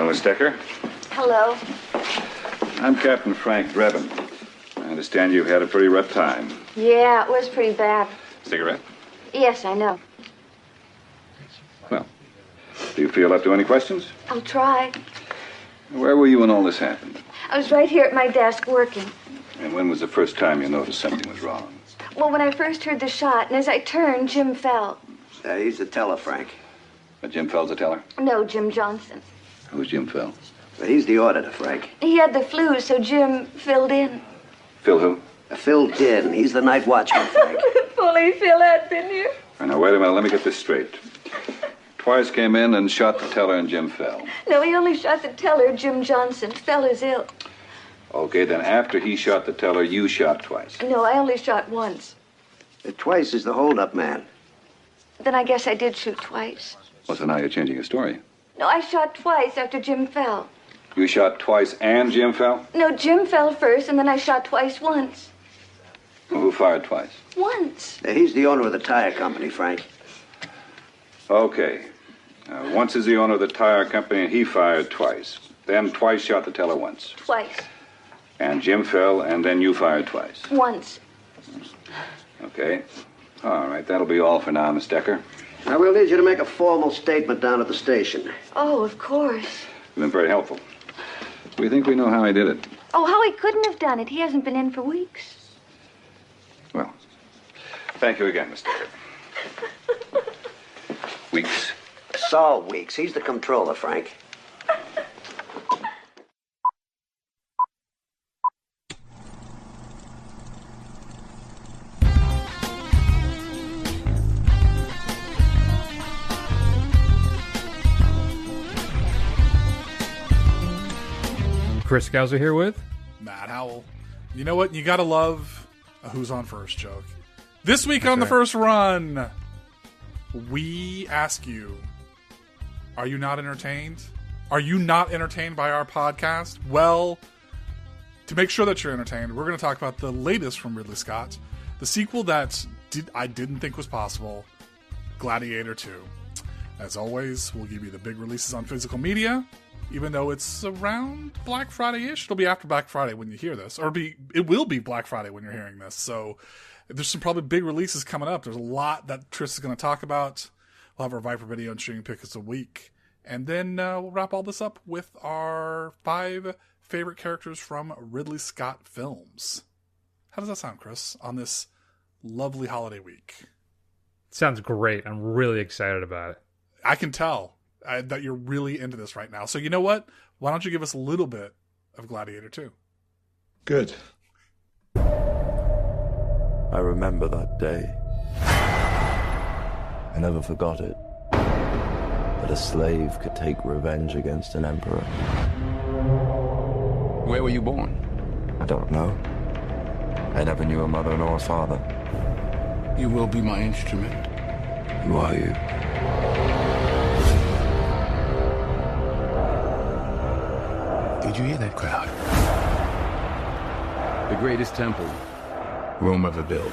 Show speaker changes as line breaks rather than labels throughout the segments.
Hello, Miss Decker.
Hello.
I'm Captain Frank Drebin. I understand you've had a pretty rough time.
Yeah, it was pretty bad.
Cigarette?
Yes, I know.
Well, do you feel up to any questions?
I'll try.
Where were you when all this happened?
I was right here at my desk working.
And when was the first time you noticed something was wrong?
Well, when I first heard the shot, and as I turned, Jim fell.
He's the teller, Frank.
Jim Fell's a teller?
No, Jim Johnson.
Who's Jim Fell?
He's the auditor, Frank.
He had the flu, so Jim filled in.
Phil who?
Phil Din. He's the night watchman, Frank.
If only Phil had been here.
Now, wait a minute. Let me get this straight. Twice came in and shot the teller and Jim Fell.
No, he only shot the teller, Jim Johnson. Fell is ill.
Okay, then after he shot the teller, you shot twice.
No, I only shot once.
Twice is the hold-up man.
Then I guess I did shoot twice.
Well, so now you're changing your story.
No, I shot twice after Jim fell.
You shot twice and Jim Fell?
No, Jim fell first, and then I shot twice once.
Well, who fired twice?
Once.
He's the owner of the tire company, Frank.
Okay. Once is the owner of the tire company, and he fired twice. Then twice shot the teller once.
Twice.
And Jim fell, and then you fired twice.
Once.
Okay. All right, that'll be all for now, Miss Decker.
Now, we'll need you to make a formal statement down at the station.
Oh, of course.
You've been very helpful. We think we know how he did it.
Oh, how he couldn't have done it. He hasn't been in for weeks.
Well, thank you again, Miss Decker. Weeks?
Saul Weeks. He's the comptroller, Frank.
Chris Gauser here with
Matt Howell. You know what? You gotta love a Who's on First joke. This week on the first run, we ask you, are you not entertained? Are you not entertained by our podcast? Well, to make sure that you're entertained, we're going to talk about the latest from Ridley Scott, the sequel that I didn't think was possible, Gladiator II. As always, we'll give you the big releases on physical media, even though it's around Black Friday-ish. It'll be after Black Friday when you hear this. Or it will be Black Friday when you're hearing this. So there's some probably big releases coming up. There's a lot that Tris is going to talk about. We'll have our Viper video and streaming pick us a week. And then we'll wrap all this up with our 5 favorite characters from Ridley Scott films. How does that sound, Chris, on this lovely holiday week?
Sounds great. I'm really excited about it.
I can tell that you're really into this right now. So you know what? Why don't you give us a little bit of Gladiator 2?
Good.
I remember that day. I never forgot it. That a slave could take revenge against an emperor.
Where were you born?
I don't know. I never knew a mother nor a father.
You will be my instrument.
Who are you?
Did you hear that crowd? The greatest temple Rome ever built.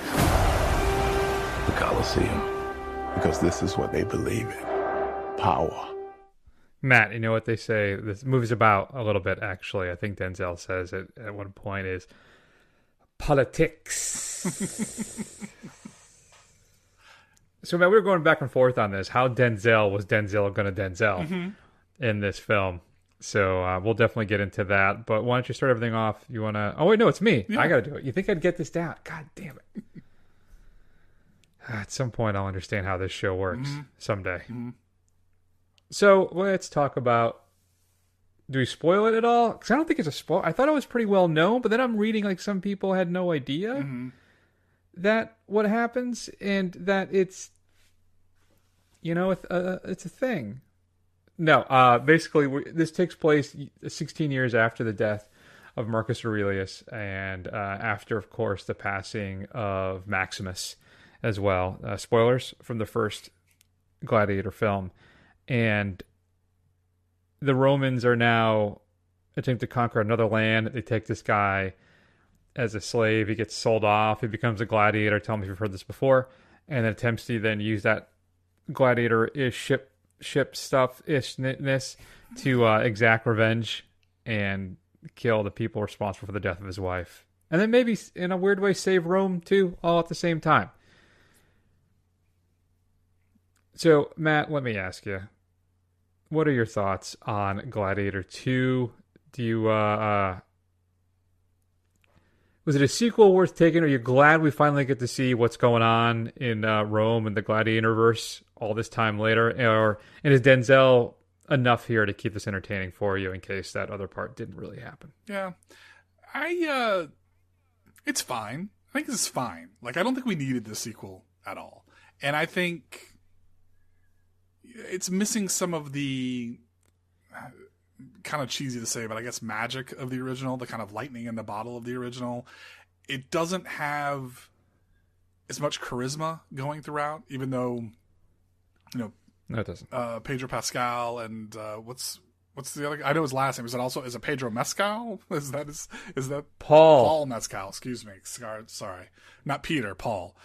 The Colosseum. Because this is what they believe in. Power.
Matt, you know what they say this movie's about a little bit, actually. I think Denzel says it at one point is politics. So, Matt, we were going back and forth on this. How Denzel was Denzel going to Denzel in this film? So we'll definitely get into that. But why don't you start everything off? You want to... Oh, wait, no, it's me. Yeah. I got to do it. You think I'd get this down? God damn it. At some point, I'll understand how this show works someday. Mm-hmm. So let's talk about... Do we spoil it at all? Because I don't think it's a spoil. I thought it was pretty well known, but then I'm reading like some people had no idea that what happens and that it's... You know, it's a thing. No, basically, this takes place 16 years after the death of Marcus Aurelius and after, of course, the passing of Maximus as well. Spoilers from the first Gladiator film. And the Romans are now attempting to conquer another land. They take this guy as a slave. He gets sold off. He becomes a gladiator. Tell me if you've heard this before. And then attempts to then use that gladiator-ish ship stuff-ishness to exact revenge and kill the people responsible for the death of his wife. And then maybe, in a weird way, save Rome, too, all at the same time. So, Matt, let me ask you, what are your thoughts on Gladiator II? Do you, was it a sequel worth taking? Are you glad we finally get to see what's going on in Rome and the Gladiatorverse all this time later? And is Denzel enough here to keep this entertaining for you in case that other part didn't really happen?
Yeah. It's fine. I think this is fine. Like, I don't think we needed this sequel at all. And I think it's missing some of the kind of cheesy to say, but I guess magic of the original, the kind of lightning in the bottle of the original. It doesn't have as much charisma going throughout, even though,
No, it doesn't.
Pedro Pascal and what's the other guy? I know his last name. Is it Pedro Mescal? Is that Paul Mescal? Excuse me. Sorry, not Peter. Paul.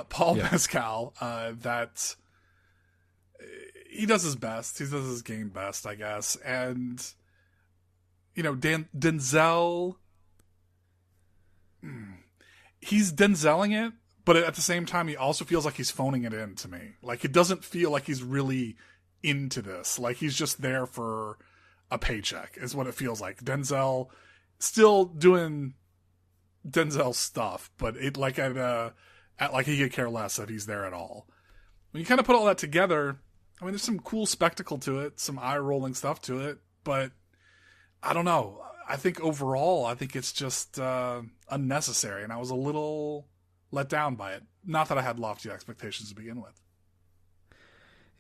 Paul Mescal. That he does his best. He does his game best, I guess. And Denzel. He's Denzeling it, but at the same time, he also feels like he's phoning it in to me. Like, it doesn't feel like he's really into this. Like, he's just there for a paycheck, is what it feels like. Denzel still doing Denzel stuff, but it like at like he could care less that he's there at all. When you kind of put all that together, I mean, there's some cool spectacle to it, some eye-rolling stuff to it, but I don't know. I think overall, it's just unnecessary, and I was a little let down by it. Not that I had lofty expectations to begin with.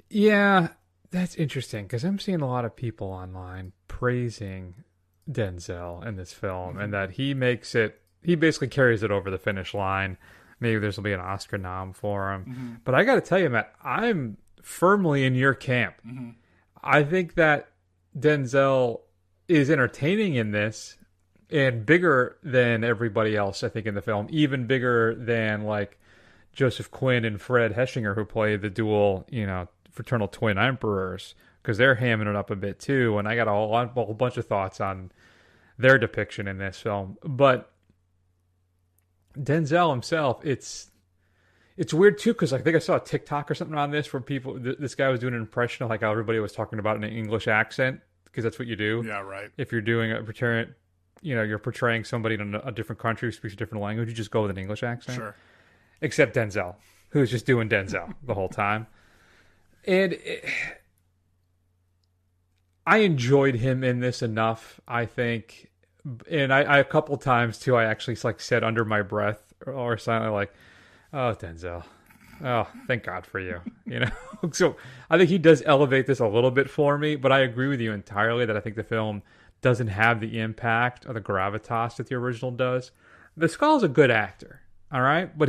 Yeah, that's interesting, because I'm seeing a lot of people online praising Denzel in this film, and that he basically carries it over the finish line. Maybe this will be an Oscar nom for him. But I got to tell you, Matt, I'm firmly in your camp. I think that Denzel is entertaining in this and bigger than everybody else, I think, in the film. Even bigger than, like, Joseph Quinn and Fred Heschinger, who play the dual, fraternal twin emperors, because they're hamming it up a bit, too. And I got a whole bunch of thoughts on their depiction in this film. But Denzel himself, it's weird, too, because I think I saw a TikTok or something on this where this guy was doing an impression of, like, how everybody was talking about in an English accent, because that's what you do.
Yeah, right.
If you're doing you're portraying somebody in a different country who speaks a different language, you just go with an English accent.
Sure.
Except Denzel, who's just doing Denzel the whole time. And I enjoyed him in this enough, I think. And I a couple times, too, I actually said under my breath or silently, like, oh, Denzel. Oh, thank God for you. So I think he does elevate this a little bit for me, but I agree with you entirely that I think the film doesn't have the impact or the gravitas that the original does. The Skull's a good actor, all right? But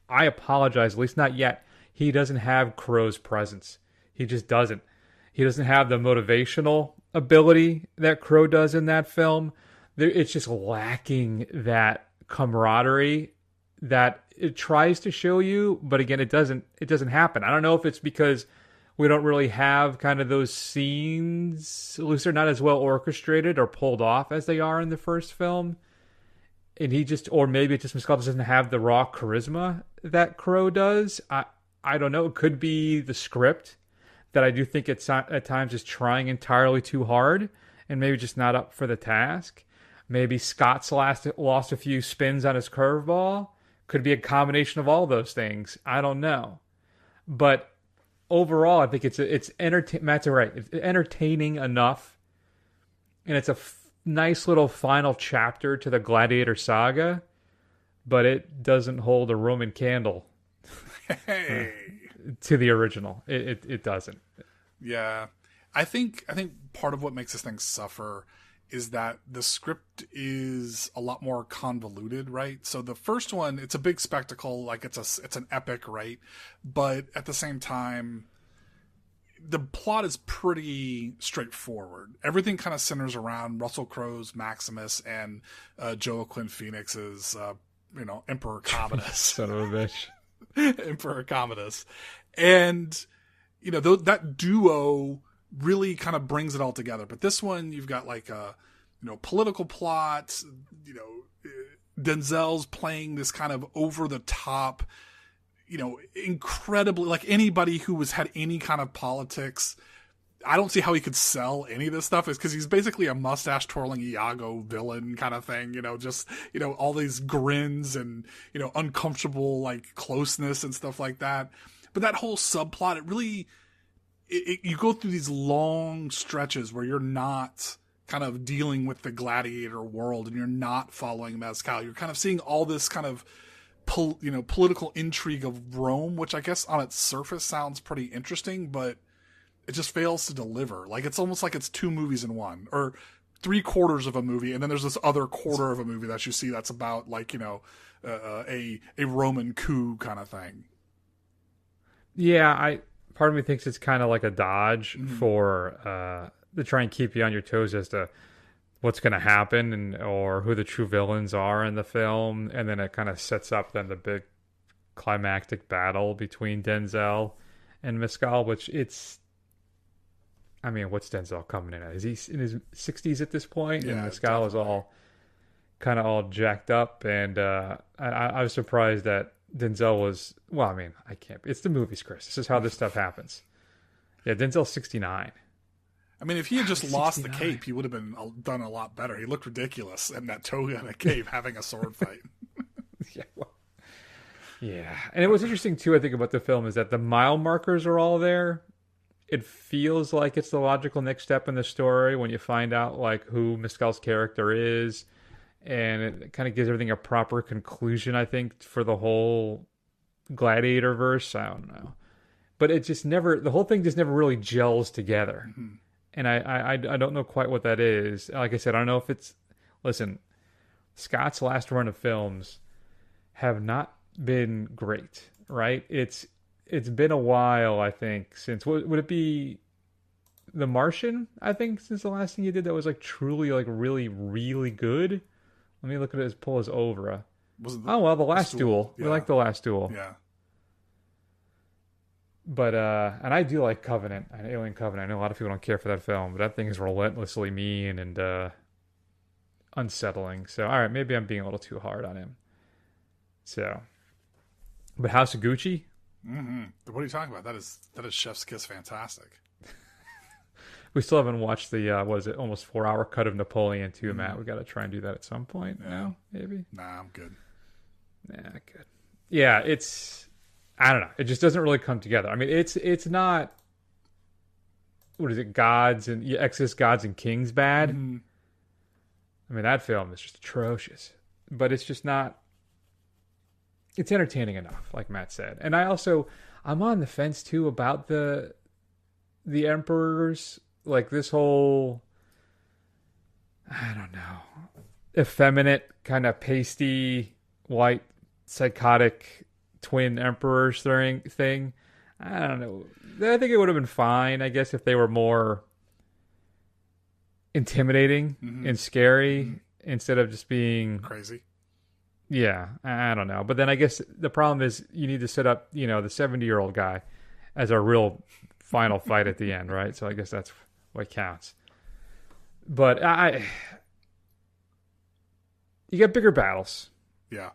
I apologize, at least not yet. He doesn't have Crow's presence. He just doesn't. He doesn't have the motivational ability that Crow does in that film. It's just lacking that camaraderie that it tries to show you, but again, it doesn't happen. I don't know if it's because we don't really have kind of those scenes, at least they're not as well orchestrated or pulled off as they are in the first film. And or maybe it just Mescal doesn't have the raw charisma that Crow does. I don't know. It could be the script that I do think it's at times is trying entirely too hard and maybe just not up for the task. Maybe Scott's lost a few spins on his curveball. Could be a combination of all those things. I don't know. But overall, I think it's Matt's right. It's entertaining enough. And it's a nice little final chapter to the Gladiator saga. But it doesn't hold a Roman candle to the original. It doesn't.
Yeah. I think part of what makes this thing suffer is that the script is a lot more convoluted, right? So the first one, it's a big spectacle, like it's an epic, right? But at the same time, the plot is pretty straightforward. Everything kind of centers around Russell Crowe's Maximus and Joaquin Phoenix's, Emperor Commodus.
Son of a bitch.
Emperor Commodus. And that duo really kind of brings it all together. But this one, you've got like a, political plot, Denzel's playing this kind of over the top, incredibly, like anybody who had any kind of politics, I don't see how he could sell any of this stuff, is because he's basically a mustache twirling Iago villain kind of thing, all these grins and, uncomfortable like closeness and stuff like that. But that whole subplot, it really, you go through these long stretches where you're not kind of dealing with the gladiator world and you're not following Mezcal. You're kind of seeing all this kind of, political intrigue of Rome, which I guess on its surface sounds pretty interesting, but it just fails to deliver. Like, it's almost like it's two movies in one, or 3/4 of a movie, and then there's this other quarter of a movie that you see that's about, like, a Roman coup kind of thing.
Yeah, part of me thinks it's kind of like a dodge for to try and keep you on your toes as to what's going to happen or who the true villains are in the film, and then it kind of sets up then the big climactic battle between Denzel and Mescal, which what's Denzel coming in at? Is he in his 60s at this point?
Yeah,
and Mescal is all jacked up, and I was surprised that Denzel was, I can't, it's the movies, Chris. This is how this stuff happens. Yeah, Denzel's 69.
I mean, if he had just lost the cape, he would have been done a lot better. He looked ridiculous in that toga and a cape having a sword fight.
Yeah. And it was interesting, too, I think, about the film is that the mile markers are all there. It feels like it's the logical next step in the story when you find out, like, who Mescal's character is. And it kind of gives everything a proper conclusion, I think, for the whole Gladiator verse. I don't know. But it just the whole thing just never really gels together. Mm-hmm. And I don't know quite what that is. Like I said, I don't know if it's... Listen, Scott's last run of films have not been great, right? It's been a while, I think, since... Would it be The Martian, I think, since the last thing he did that was, like, truly, like, really, really good? Let me look at pull his oeuvre. The Last Duel. Yeah. We like The Last Duel.
Yeah.
But, and I do like Alien Covenant. I know a lot of people don't care for that film, but that thing is relentlessly mean and unsettling. So, all right, maybe I'm being a little too hard on him. So, but House of Gucci?
Mm-hmm. What are you talking about? That is Chef's Kiss fantastic.
We still haven't watched the, almost 4-hour cut of Napoleon 2, Matt. We got to try and do that at some point. Yeah. No, maybe?
Nah, I'm good.
Nah, good. Yeah, I don't know. It just doesn't really come together. I mean, it's not, what is it, Exodus Gods and Kings bad? Mm-hmm. I mean, that film is just atrocious. But it's just not, it's entertaining enough, like Matt said. And I'm on the fence, too, about the Emperors. Like, this whole, I don't know, effeminate, kind of pasty, white, psychotic twin emperors thing. I don't know. I think it would have been fine, I guess, if they were more intimidating and scary instead of just being
crazy.
Yeah, I don't know. But then I guess the problem is you need to set up, the 70-year-old guy as a real final fight at the end, right? So I guess that's what counts. But you get bigger battles.
Yeah.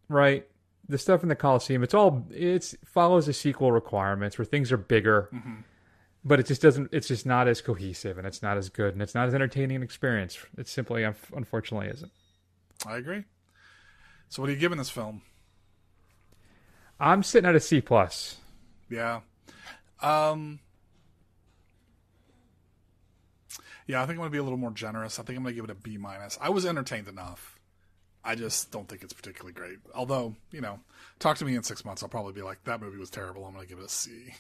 Right? The stuff in the Coliseum, it follows the sequel requirements where things are bigger, but it's just not as cohesive and it's not as good and it's not as entertaining an experience. It simply, unfortunately, isn't.
I agree. So what are you giving this film?
I'm sitting at a C+.
Yeah. Yeah, I think I'm going to be a little more generous. I think I'm going to give it a B-. I was entertained enough. I just don't think it's particularly great. Although, talk to me in 6 months. I'll probably be like, that movie was terrible. I'm going to give it a C.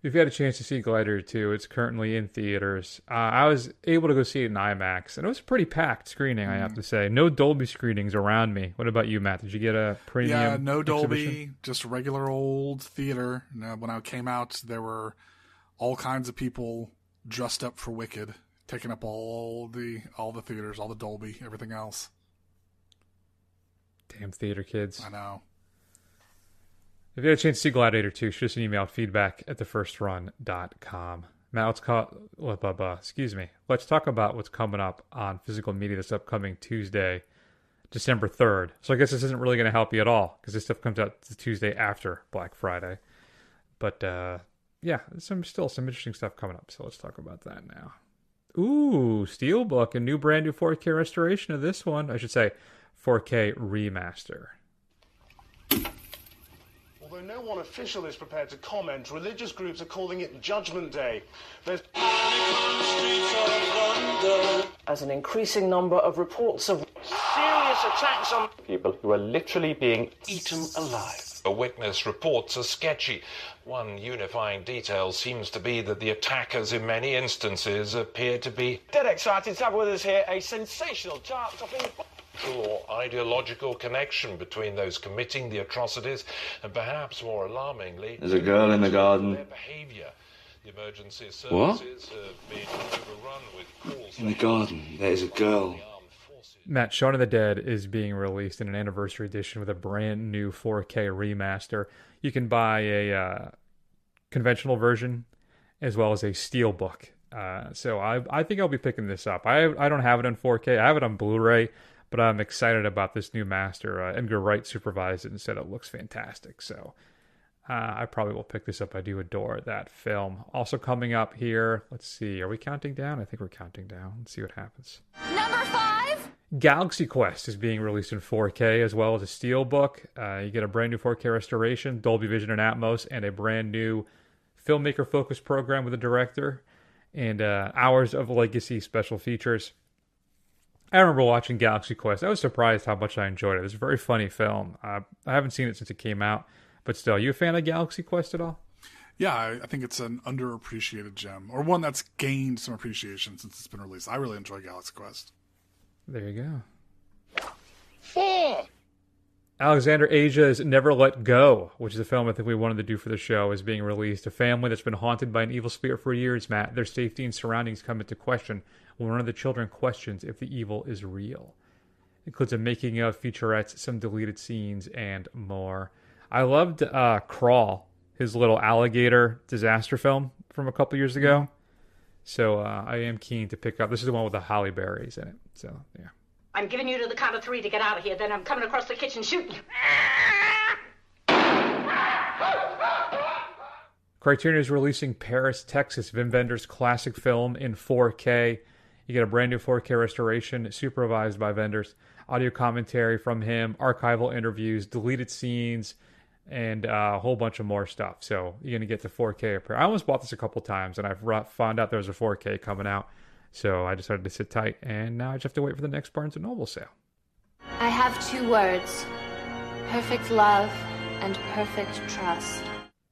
If you had a chance to see Gladiator II, it's currently in theaters. I was able to go see it in IMAX, and it was a pretty packed screening, I have to say. No Dolby screenings around me. What about you, Matt? Did you get a premium
Yeah, no Dolby,
exhibition? Just
regular old theater. When I came out, there were all kinds of people dressed up for Wicked, taking up all the theaters, all the Dolby, everything else.
Damn theater kids.
I know.
If you had a chance to see Gladiator II, shoot us an email at feedback@thefirstrun.com. Matt, let's talk about what's coming up on physical media this upcoming Tuesday, December 3rd. So I guess this isn't really going to help you at all because this stuff comes out the Tuesday after Black Friday. But yeah, still some interesting stuff coming up. So let's talk about that now. Ooh, Steelbook, a brand new 4K restoration of this one. I should say 4K remaster.
Although no one official is prepared to comment, religious groups are calling it Judgment Day. There's
as an increasing number of reports of
serious attacks on
people who are literally being
eaten alive.
The witness reports are sketchy. One unifying detail seems to be that the attackers in many instances appear to be
Dead excited to have with us here a sensational chart-topping
or ideological connection between those committing the atrocities and perhaps more alarmingly
There's a girl in the garden.
their behaviour. The emergency
What?
services have been overrun with calls
In the garden, there's a girl.
Matt, Shaun of the Dead is being released in an anniversary edition with a brand new 4K remaster. You can buy a conventional version as well as a steelbook. So I think I'll be picking this up. I don't have it on 4K. I have it on Blu-ray, but I'm excited about this new master. Edgar Wright supervised it and said it looks fantastic. So I probably will pick this up. I do adore that film. Also coming up here, let's see. Are we counting down? I think we're counting down. Let's see what happens.
Number 5.
Galaxy Quest is being released in 4K as well as a steelbook. You get a brand new 4K restoration, Dolby Vision and Atmos, and a brand new filmmaker-focused program with a director, and hours of legacy special features. I remember watching Galaxy Quest. I was surprised how much I enjoyed it. It's a very funny film. I haven't seen it since it came out, but still, you a fan of Galaxy Quest at all?
Yeah, I think it's an underappreciated gem, or one that's gained some appreciation since it's been released. I really enjoy Galaxy Quest.
There you go.
4.
Alexander Asia's Never Let Go, which is a film I think we wanted to do for the show, is being released. A family that's been haunted by an evil spirit for years, Matt. Their safety and surroundings come into question when one of the children questions if the evil is real. It includes a making of, featurettes, some deleted scenes, and more. I loved Crawl, his little alligator disaster film from a couple years ago. So I am keen to pick up. This is the one with the holly berries in it. So, yeah.
I'm giving you to the count of 3 to get out of here. Then I'm coming across the kitchen shooting you.
Criterion is releasing Paris, Texas, Wim Wenders' classic film in 4K. You get a brand new 4K restoration supervised by Wenders, audio commentary from him, archival interviews, deleted scenes, and a whole bunch of more stuff. So you're going to get the 4K. I almost bought this a couple times, and I found out there was a 4K coming out. So I decided to sit tight, and now I just have to wait for the next Barnes & Noble sale.
I have 2 words. Perfect love and perfect trust.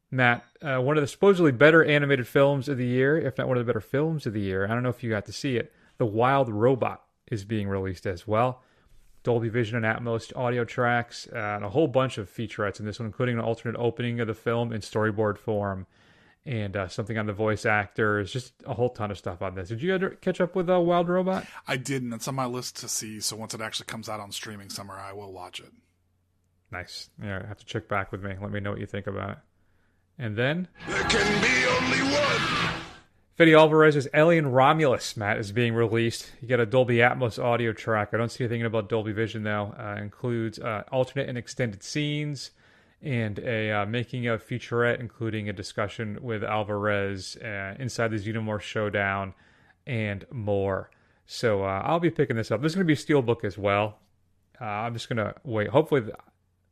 Matt, one of the supposedly better animated films of the year, if not one of the better films of the year, I don't know if you got to see it, The Wild Robot is being released as well. Dolby Vision and Atmos audio tracks, and a whole bunch of featurettes in this one, including an alternate opening of the film in storyboard form, and something on the voice actors, just a whole ton of stuff on this. Did you ever catch up with Wild Robot?
I didn't. It's on my list to see, so once it actually comes out on streaming somewhere, I will watch it.
Nice. Yeah, have to check back with me. Let me know what you think about it. And then
There can be only one.
Fede Alvarez's Alien Romulus, Matt, is being released. You get a Dolby Atmos audio track. I don't see anything about Dolby Vision, though. Includes alternate and extended scenes and a making of featurette, including a discussion with Alvarez inside the Xenomorph Showdown and more. So I'll be picking this up. This is going to be a steelbook as well. I'm just going to wait. Hopefully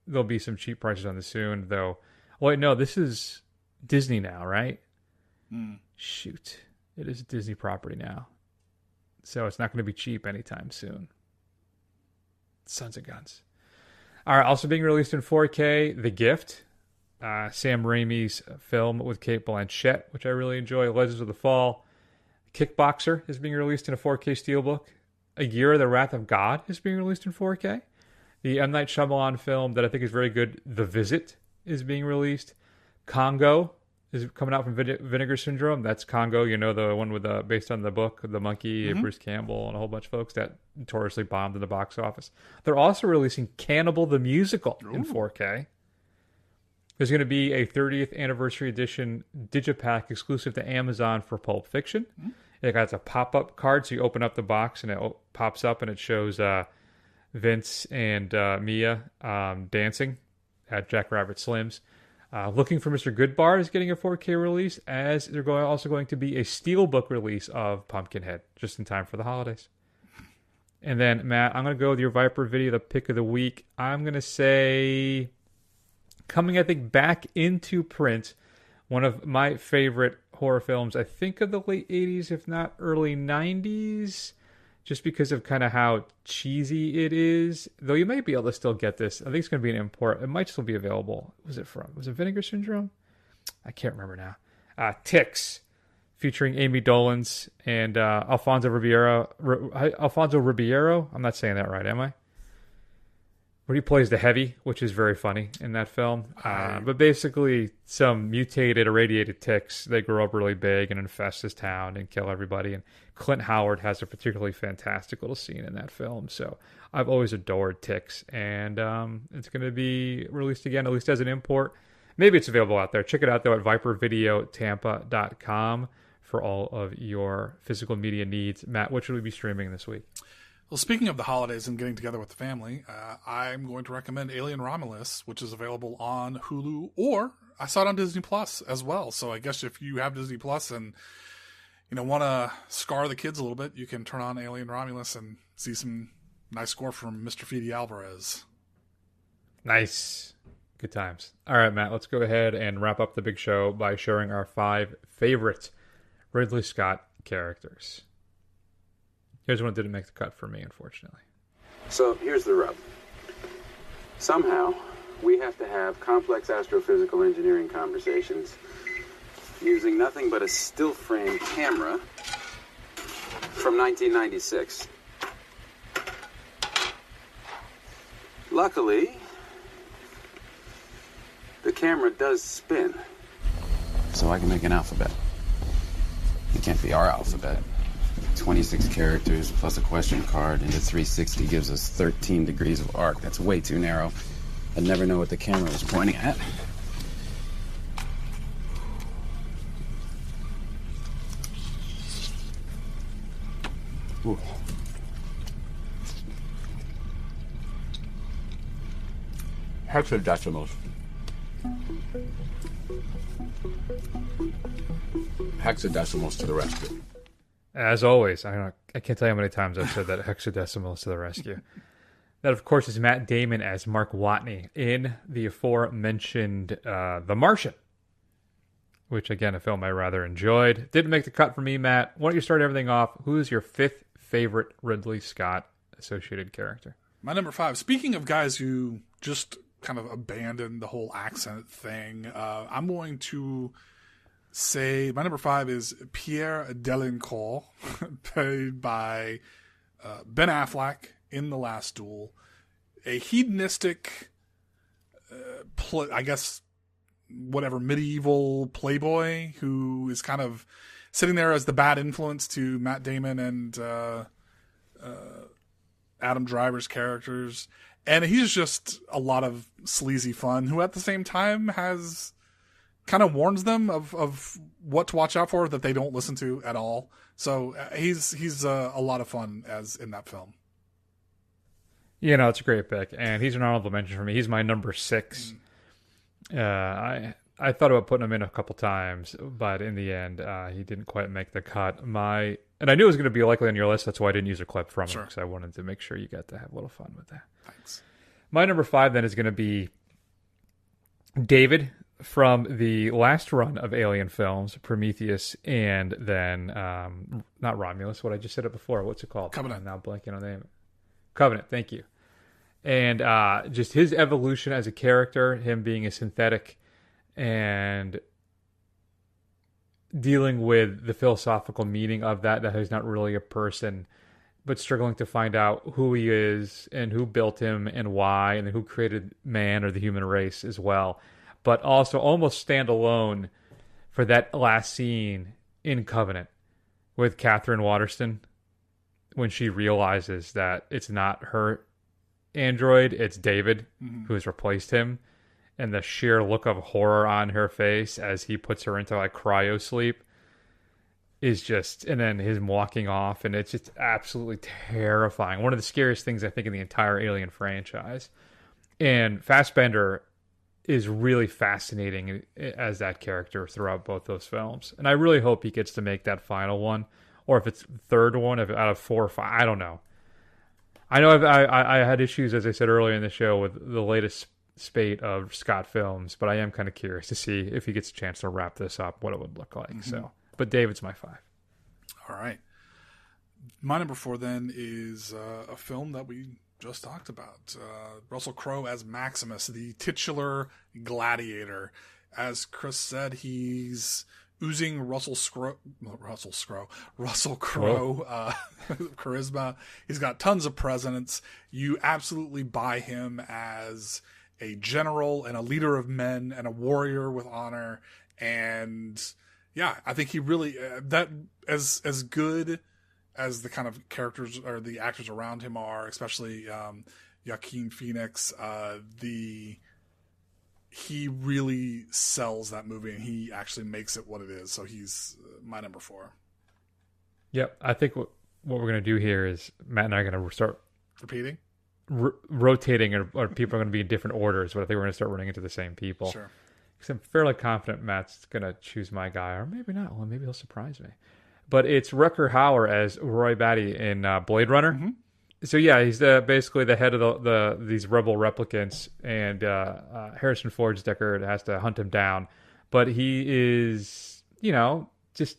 there'll be some cheap prices on this soon, though. Wait, no, this is Disney now, right? Shoot. It is a Disney property now. So it's not going to be cheap anytime soon. Sons of guns. All right, also being released in 4K, The Gift. Sam Raimi's film with Cate Blanchett, which I really enjoy. Legends of the Fall. Kickboxer is being released in a 4K steelbook. A Year of the Wrath of God is being released in 4K. The M. Night Shyamalan film that I think is very good, The Visit, is being released. Congo is coming out from Vinegar Syndrome. That's Congo, you know, the one with based on the book, the monkey, Bruce Campbell, and a whole bunch of folks that notoriously bombed in the box office. They're also releasing Cannibal the Musical in 4K. There's going to be a 30th anniversary edition digipack exclusive to Amazon for Pulp Fiction. It got a pop-up card, so you open up the box and it pops up and it shows Vince and Mia dancing at Jack Rabbit Slim's. Looking for Mr. Goodbar is getting a 4K release, as they're also going to be a steelbook release of Pumpkinhead, just in time for the holidays. And then, Matt, I'm going to go with your Viper video, the pick of the week. I'm going to say, coming, I think, back into print, one of my favorite horror films, I think of the late 80s, if not early 90s, just because of kind of how cheesy it is. Though you might be able to still get this. I think it's going to be an import. It might still be available. Was it Vinegar Syndrome? I can't remember now. Ticks, featuring Amy Dolenz and Alfonso Ribeiro. I'm not saying that right, am I? Where he plays the Heavy, which is very funny in that film. But basically, some mutated, irradiated ticks. They grow up really big and infest this town and kill everybody. And Clint Howard has a particularly fantastic little scene in that film. So I've always adored ticks. And it's going to be released again, at least as an import. Maybe it's available out there. Check it out, though, at vipervideotampa.com for all of your physical media needs. Matt, what should we be streaming this week?
Well, speaking of the holidays and getting together with the family, I'm going to recommend Alien Romulus, which is available on Hulu, or I saw it on Disney Plus as well. So I guess if you have Disney Plus and want to scar the kids a little bit, you can turn on Alien Romulus and see some nice score from Mr. Fede Alvarez.
Nice. Good times. All right, Matt, let's go ahead and wrap up the big show by sharing our 5 favorite Ridley Scott characters. Here's one that didn't make the cut for me, unfortunately.
So here's the rub. Somehow, we have to have complex astrophysical engineering conversations using nothing but a still frame camera from 1996. Luckily, the camera does spin. So I can make an alphabet. It can't be our alphabet. 26 characters plus a question card into 360 gives us 13 degrees of arc. That's way too narrow. I'd never know what the camera was pointing at. Ooh. Hexadecimals. Hexadecimals to the rescue.
As always, I can't tell you how many times I've said that. Hexadecimals to the rescue. That, of course, is Matt Damon as Mark Watney in the aforementioned The Martian, which, again, a film I rather enjoyed. Didn't make the cut for me, Matt. Why don't you start everything off? Who is your 5th favorite Ridley Scott associated character?
My number 5, speaking of guys who just kind of abandoned the whole accent thing, I'm going to say my number 5 is Pierre Delincourt, played by Ben Affleck in The Last Duel. A hedonistic, medieval playboy who is kind of sitting there as the bad influence to Matt Damon and Adam Driver's characters. And he's just a lot of sleazy fun, who at the same time has kind of warns them of what to watch out for that they don't listen to at all. So he's a lot of fun as in that film.
It's a great pick, and he's an honorable mention for me. He's my number 6. I thought about putting him in a couple times, but in the end, he didn't quite make the cut. And I knew it was going to be likely on your list. That's why I didn't use a clip from him, because I wanted to make sure you got to have a little fun with that.
Thanks.
My number 5 then is going to be David from the last run of Alien films, Prometheus, and then not Romulus. What I just said it before. What's it called?
Covenant.
I'm now blanking on the name. Covenant. Thank you. And just his evolution as a character, him being a synthetic, and dealing with the philosophical meaning of that he's not really a person, but struggling to find out who he is and who built him and why, and then who created man or the human race as well. But also almost stand alone for that last scene in Covenant with Catherine Waterston, when she realizes that it's not her android, it's David who has replaced him. and the sheer look of horror on her face as he puts her into like cryo sleep is just, and then him walking off, and it's just absolutely terrifying. One of the scariest things I think in the entire Alien franchise. And Fassbender is really fascinating as that character throughout both those films. And I really hope he gets to make that final one, or if it's the third one, if out of 4 or 5, I don't know. I know I had issues, as I said earlier in the show, with the latest spate of Scott films, but I am kind of curious to see if he gets a chance to wrap this up, what it would look like. So, but David's my 5.
All right. My number 4 then is a film that we just talked about. Russell Crowe as Maximus, the titular gladiator. As Chris said, he's oozing Russell Crowe charisma. He's got tons of presence. You absolutely buy him as a general and a leader of men and a warrior with honor. And yeah, I think he really that as good as the kind of characters or the actors around him are, especially Joaquin Phoenix, he really sells that movie, and he actually makes it what it is. So he's my number 4.
Yep, I think what we're going to do here is Matt and I are going to start
repeating,
rotating, or people are going to be in different orders. But I think we're going to start running into the same people.
Sure.
Because I'm fairly confident Matt's going to choose my guy, or maybe not. Well, maybe he'll surprise me. But it's Rutger Hauer as Roy Batty in Blade Runner. Mm-hmm. So yeah, he's basically the head of these rebel replicants, and Harrison Ford's Deckard has to hunt him down. But he is, just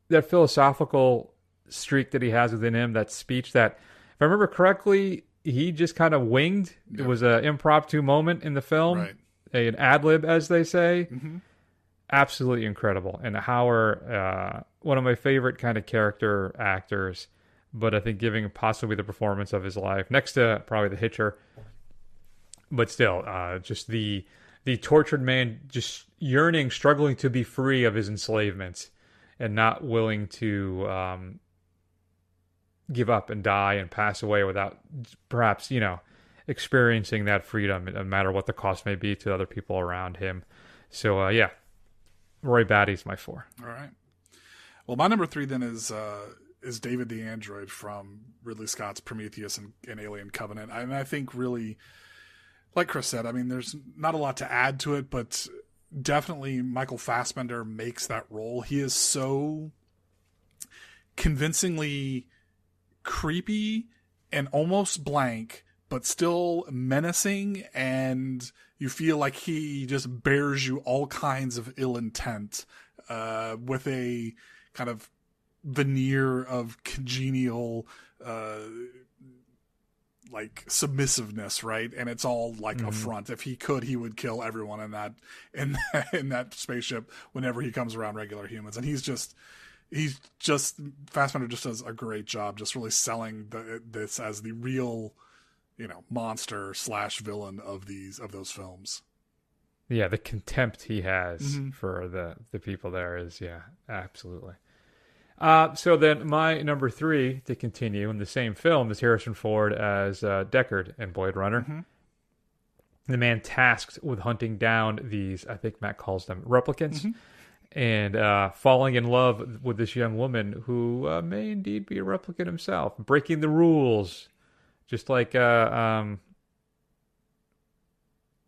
that philosophical streak that he has within him, that speech that, if I remember correctly, he just kind of winged. Yep. It was an impromptu moment in the film, right. An ad-lib, as they say. Mm-hmm. Absolutely incredible. And Hauer, one of my favorite kind of character actors, but I think giving possibly the performance of his life, next to probably The Hitcher. But still, just the tortured man, just yearning, struggling to be free of his enslavement, and not willing to give up and die and pass away without perhaps, experiencing that freedom, no matter what the cost may be to other people around him. So, yeah, Roy Batty's my 4.
All right. Well, my number 3 then is David the Android from Ridley Scott's Prometheus and Alien Covenant. And I think really, like Chris said, I mean, there's not a lot to add to it, but definitely Michael Fassbender makes that role. He is so convincingly creepy and almost blank, but still menacing, and you feel like he just bears you all kinds of ill intent with a kind of veneer of congenial like submissiveness, right? And it's all like a front. If he could, he would kill everyone in that spaceship whenever he comes around regular humans. And he's just Fassbender just does a great job just really selling this as the real monster / villain of those films.
Yeah, the contempt he has for the people there is, absolutely. So then my number 3 to continue in the same film is Harrison Ford as Deckard in Blade Runner. Mm-hmm. The man tasked with hunting down these, I think Matt calls them replicants, and falling in love with this young woman who may indeed be a replicant himself, breaking the rules. Just like, oh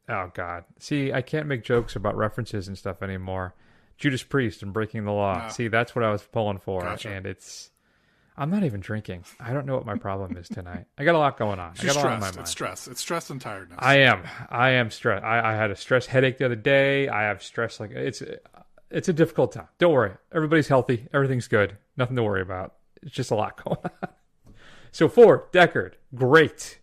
God. See, I can't make jokes about references and stuff anymore. Judas Priest and Breaking the Law. See, that's what I was pulling for. Gotcha. And I'm not even drinking. I don't know what my problem is tonight. I got a lot going on. I got a lot on my mind.
It's stress and tiredness.
I am stressed. I had a stress headache the other day. I have stress. Like it's a difficult time. Don't worry. Everybody's healthy. Everything's good. Nothing to worry about. It's just a lot going on. So 4, Deckard, great.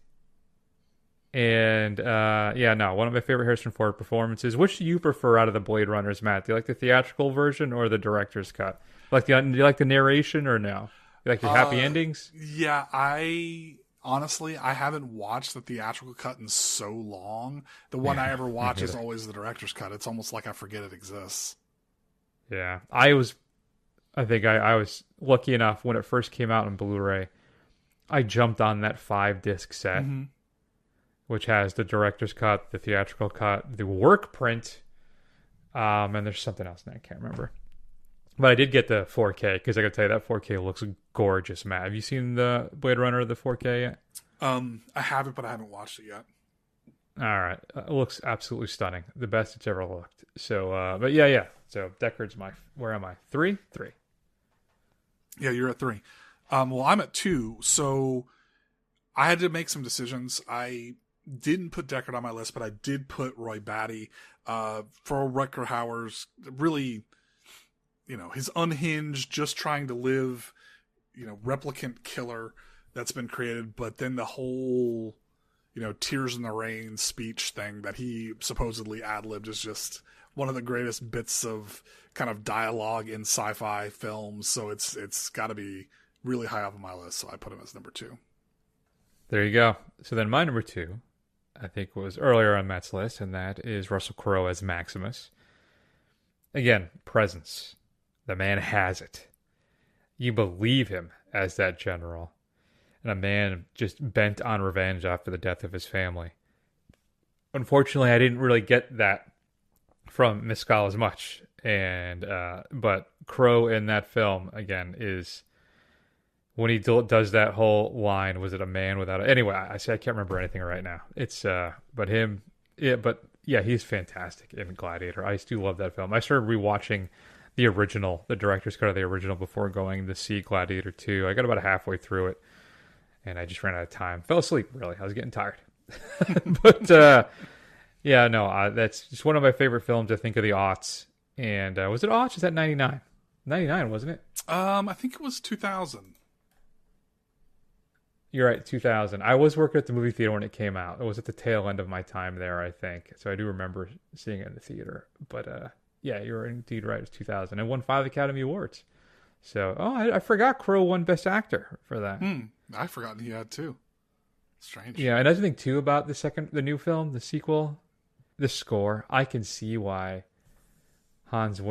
And one of my favorite Harrison Ford performances. Which do you prefer out of the Blade Runners, Matt? Do you like the theatrical version or the director's cut? Do you like the narration or no? You like the happy endings?
Yeah, I haven't watched the theatrical cut in so long. The one I ever watch is always the director's cut. It's almost like I forget it exists.
Yeah, I was lucky enough when it first came out on Blu-ray. I jumped on that 5-disc set which has the director's cut, the theatrical cut, the work print, and there's something else that I can't remember. But I did get the 4K because I got to tell you that 4K looks gorgeous, Matt. Have you seen the Blade Runner, the 4K yet?
I haven't, but I haven't watched it yet.
All right. It looks absolutely stunning. The best it's ever looked. So, but yeah. So Deckard's where am I? 3? 3.
Yeah, you're at 3. Well, I'm at 2. So I had to make some decisions. I didn't put Deckard on my list, but I did put Roy Batty, for Rutger Hauer's really, his unhinged, just trying to live, replicant killer that's been created. But then the whole, Tears in the Rain speech thing that he supposedly ad-libbed is just one of the greatest bits of kind of dialogue in sci-fi films. So it's got to be really high up on my list. So I put him as number 2.
There you go. So then my number 2, I think, was earlier on Matt's list, and that is Russell Crowe as Maximus. Again, presence. The man has it. You believe him as that general. And a man just bent on revenge after the death of his family. Unfortunately, I didn't really get that from Mescal as much. But Crowe in that film, again, is... when he does that whole line, was it a man without a... Anyway, I can't remember anything right now. It's, but him... Yeah, but yeah, he's fantastic in Gladiator. I do love that film. I started rewatching the original, the director's cut of the original, before going to see Gladiator II. I got about halfway through it, and I just ran out of time. Fell asleep, really. I was getting tired. But, yeah, no, that's just one of my favorite films, I think, of the aughts. And was it aughts? Is that 99? 99, wasn't it?
I think it was 2000.
You're right, 2000. I was working at the movie theater when it came out. It was at the tail end of my time there, I think. So I do remember seeing it in the theater. But, yeah, you're indeed right. It was 2000. And won 5 Academy Awards. So, I forgot Crowe won Best Actor for that.
I'd forgotten he had, too. Strange.
Yeah, and another thing, too, about the new film, the sequel, the score. I can see why Hans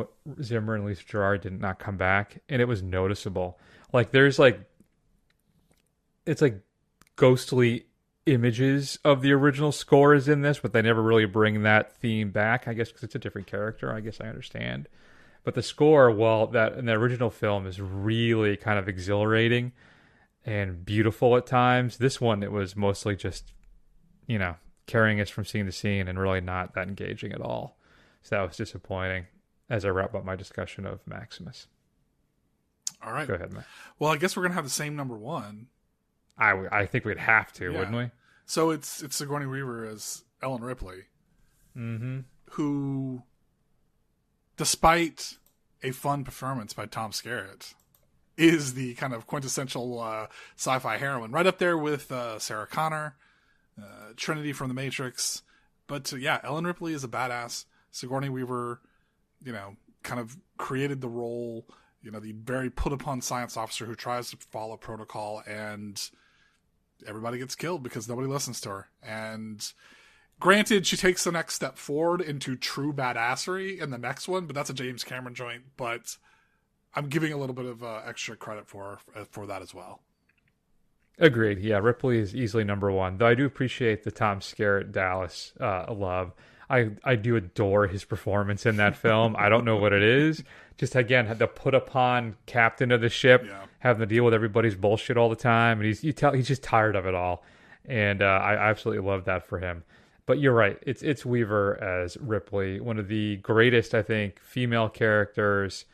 Zimmer and Lisa Gerrard did not come back. And it was noticeable. Like, there's, it's like ghostly images of the original scores in this, but they never really bring that theme back, I guess, because it's a different character. I guess I understand. But the score, that in the original film, is really kind of exhilarating and beautiful at times. This one, it was mostly just, carrying us from scene to scene and really not that engaging at all. So that was disappointing as I wrap up my discussion of Maximus.
All right.
Go ahead, Matt.
Well, I guess we're going to have the same number 1.
I think we'd have to,
Yeah.
wouldn't we?
So it's Sigourney Weaver as Ellen Ripley, who, despite a fun performance by Tom Skerritt, is the kind of quintessential sci-fi heroine, right up there with Sarah Connor, Trinity from The Matrix. But yeah, Ellen Ripley is a badass. Sigourney Weaver, kind of created the role, the very put-upon science officer who tries to follow protocol, and everybody gets killed because nobody listens to her. And granted, she takes the next step forward into true badassery in the next one, but that's a James Cameron joint. But I'm giving a little bit of extra credit for that as well.
Agreed. Yeah, Ripley is easily number 1. Though I do appreciate the Tom Skerritt Dallas love. I do adore his performance in that film. I don't know what it is. Just, again, had to put upon captain of the ship, having to deal with everybody's bullshit all the time. And he's just tired of it all. And I absolutely love that for him. But you're right. It's Weaver as Ripley, one of the greatest, I think, female characters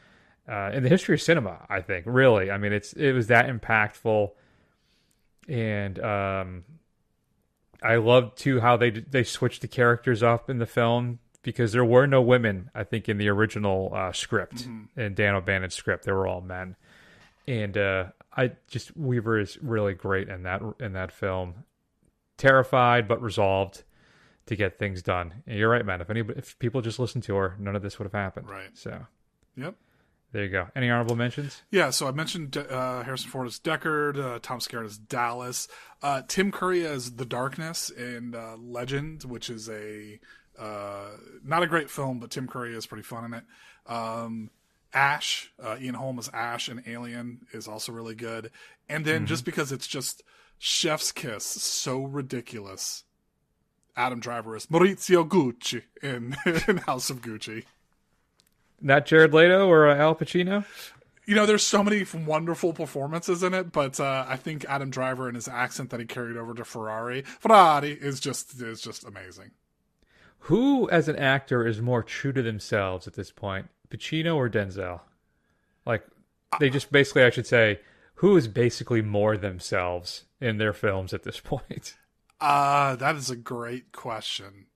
in the history of cinema, I think, really. I mean, it was that impactful. And I love, too, how they switched the characters up in the film, because there were no women, I think, in the original script, in Dan O'Bannon's script. They were all men. And Weaver is really great in that film. Terrified, but resolved to get things done. And you're right, man. If people just listened to her, none of this would have happened.
Right.
So,
yep.
There you go. Any honorable mentions?
Yeah, so I mentioned Harrison Ford as Deckard, Tom Skerritt as Dallas, Tim Curry as The Darkness in Legend, which is not a great film, but Tim Curry is pretty fun in it. Ash, Ian Holm as Ash in Alien is also really good. And then just because it's just chef's kiss, so ridiculous, Adam Driver as Maurizio Gucci in House of Gucci.
Not Jared Leto or Al Pacino?
You know, there's so many wonderful performances in it, but I think Adam Driver and his accent that he carried over to Ferrari is just amazing.
Who, as an actor, is more true to themselves at this point, Pacino or Denzel? Like, they just basically, I should say, who is basically more themselves in their films at this point?
That is a great question.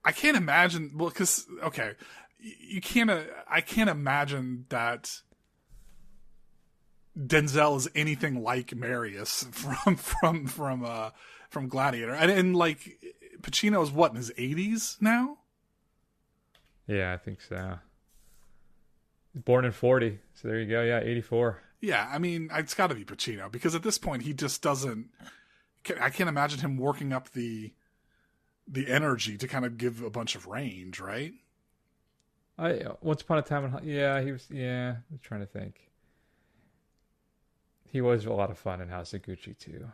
I can't imagine. Well, because okay, you can't. I can't imagine that Denzel is anything like Marius from Gladiator, and like Pacino is what, in his 80s now?
Yeah, I think so. Born in 40, so there you go. Yeah, 84.
Yeah, I mean, it's got to be Pacino because at this point he just doesn't. I can't imagine him working up the energy to kind of give a bunch of range, right?
Once Upon a Time he was. Yeah, I'm trying to think. He was a lot of fun in House of Gucci too.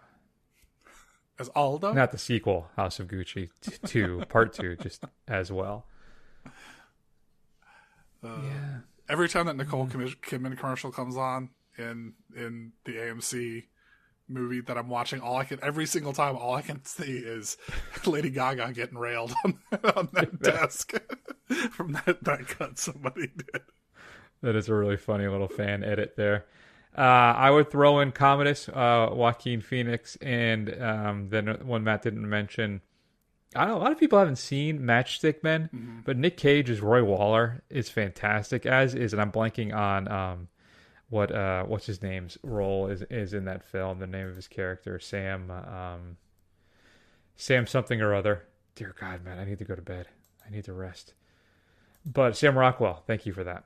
As Aldo?
Not the sequel, House of Gucci 2, Part 2, just as well.
Yeah. Every time that Nicole Kidman commercial comes on in the AMC movie that I'm watching, every single time, all I can see is Lady Gaga getting railed on that desk from that cut somebody did.
That is a really funny little fan edit there. I would throw in Commodus, Joaquin Phoenix, and then one Matt didn't mention. I don't know, a lot of people haven't seen Matchstick Men, but Nick Cage as Roy Waller is fantastic, as is, and I'm blanking on what's his name's role is in that film. The name of his character, Sam something or other. Dear God, man, I need to go to bed. I need to rest. But Sam Rockwell, thank you for that.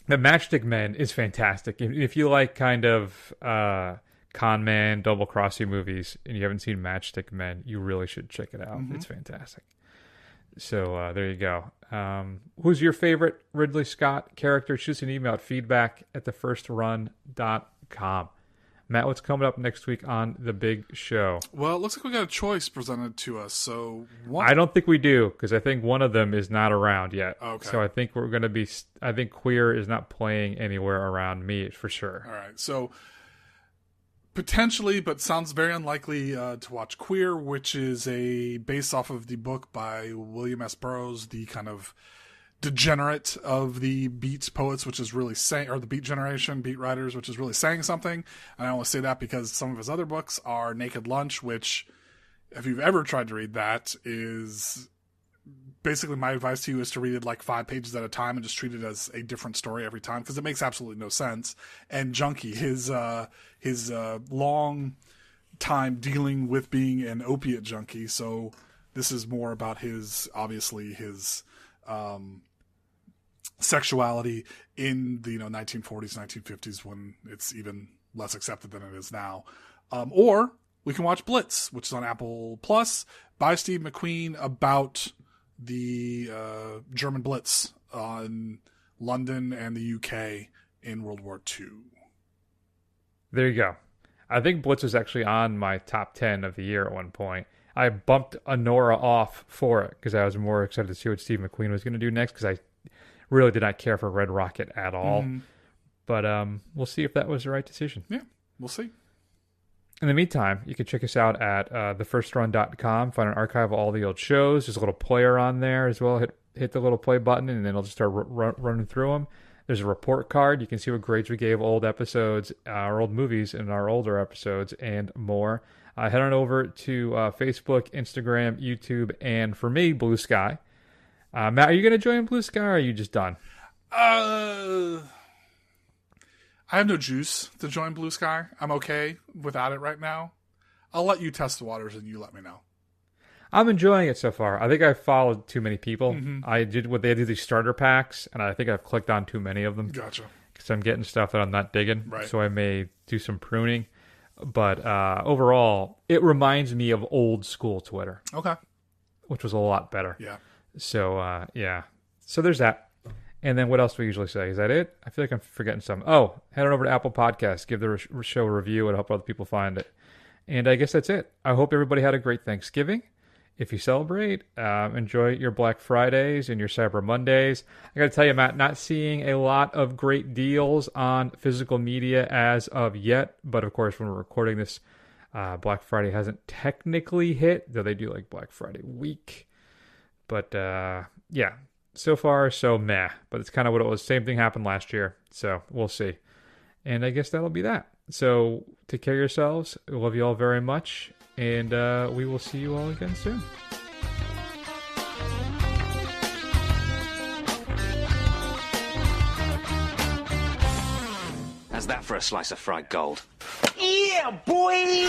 The Matchstick Men is fantastic. If you like kind of con man, double crossing movies, and you haven't seen Matchstick Men, you really should check it out. It's fantastic. So there you go. Who's your favorite Ridley Scott character? Shoot us an email at feedback@thefirstrun.com. Matt, what's coming up next week on the big show?
Well, it looks like we got a choice presented to us. So
I don't think we do, because I think one of them is not around yet.
Okay.
So I think we're going to be. I think Queer is not playing anywhere around me for sure.
All right. So potentially, but sounds very unlikely to watch Queer, which is based off of the book by William S. Burroughs, the kind of degenerate of the beat poets, which is really saying, or the beat generation, beat writers, which is really saying something. And I only say that because some of his other books are Naked Lunch, which, if you've ever tried to read that, is basically my advice to you is to read it like 5 pages at a time and just treat it as a different story every time, because it makes absolutely no sense. And Junkie, his long time dealing with being an opiate junkie. So this is more about his sexuality in the 1940s, 1950s, when it's even less accepted than it is now. Or we can watch Blitz, which is on Apple Plus, by Steve McQueen, about the German Blitz in London and the UK in World War II.
There you go. I think Blitz was actually on my top 10 of the year at one point. I bumped Honora off for it because I was more excited to see what Steve McQueen was going to do next, because I really did not care for Red Rocket at all. But we'll see if that was the right decision.
Yeah, we'll see.
In the meantime, you can check us out at thefirstrun.com. Find an archive of all the old shows. There's a little player on there as well. Hit the little play button, and then it'll just start running through them. There's a report card. You can see what grades we gave old episodes, our old movies, and our older episodes, and more. Head on over to Facebook, Instagram, YouTube, and for me, Blue Sky. Matt, are you going to join Blue Sky, or are you just done?
I have no juice to join Blue Sky. I'm okay without it right now. I'll let you test the waters and you let me know.
I'm enjoying it so far. I think I've followed too many people. I did what they did, these starter packs, and I think I've clicked on too many of them.
Gotcha.
Because I'm getting stuff that I'm not digging.
Right.
So I may do some pruning. But overall, it reminds me of old school Twitter.
Okay.
Which was a lot better.
Yeah.
So, yeah. So there's that. And then what else do we usually say? Is that it? I feel like I'm forgetting something. Oh, head on over to Apple Podcasts. Give the show a review and help other people find it. And I guess that's it. I hope everybody had a great Thanksgiving. if you celebrate, enjoy your Black Fridays and your Cyber Mondays. I got to tell you, Matt, not seeing a lot of great deals on physical media as of yet. But of course, when we're recording this, Black Friday hasn't technically hit, though they do like Black Friday week. But yeah, so far, so meh. But it's kind of what it was. Same thing happened last year. So we'll see. And I guess that'll be that. So take care of yourselves. We love you all very much. And we will see you all again soon.
How's that for a slice of fried gold?
Yeah, boy!